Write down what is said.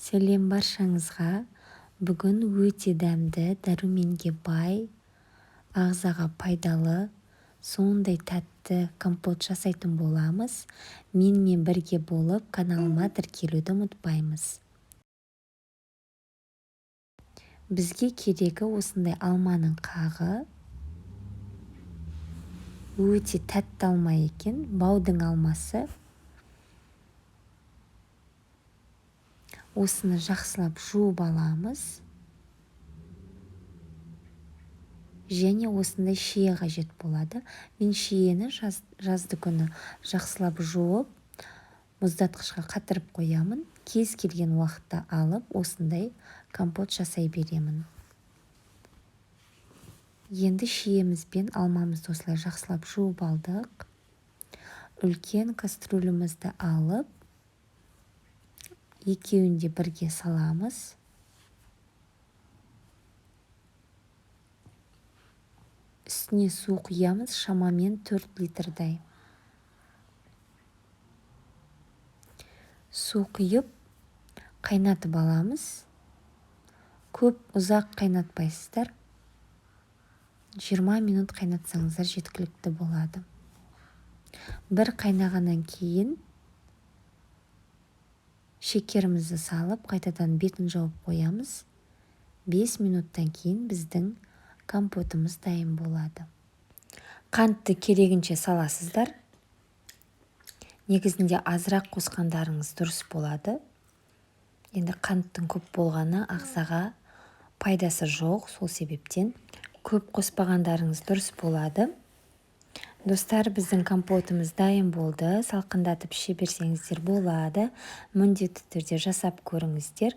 Сәлем баршаңызға. Бүгін өте дәмді, дәруменге бай, ағзаға пайдалы, сондай тәтті компот жасайтын боламыз. Менімен бірге болып каналыма тіркелуді ұмытпаймыз. Бізге керегі осындай алманың қағы. Өте тәтті алма екен, баудың алмасы. Осыны жақсылап жуып аламыз. Және осындай шие қажет болады. Мен шиені жазды күні жақсылап жуып, мұздатқышқа қатырып қоямын. Кез келген уақытта алып, осындай компот жасай беремін. Енді шиемізбен алмамызды осылай жақсылап жуып алдық. Үлкен кастрюлемізді алып, екеуінде бірге саламыз. Үстіне су құямыз, шамамен 4 литрдай. Су құйып, қайнатып аламыз. Көп ұзақ қайнатпайсыздар. 20 минут қайнатсаңыздар жеткілікті болады. Бір қайнағаннан кейін шекерімізді салып, қайтадан бетін жауып қоямыз. 5 минуттан кейін біздің компотымыз дайын болады. Қантты керегінше саласыздар. Негізінде азырақ қосқандарыңыз дұрыс болады. Енді қанттың көп болғаны ағзаға пайдасы жоқ, сол себептен көп қоспағандарыңыз дұрыс болады. Достар, біздің компотымыз дайын болды. Салқындатып іше берсеңіздер болады. Міндетті түрде жасап көріңіздер.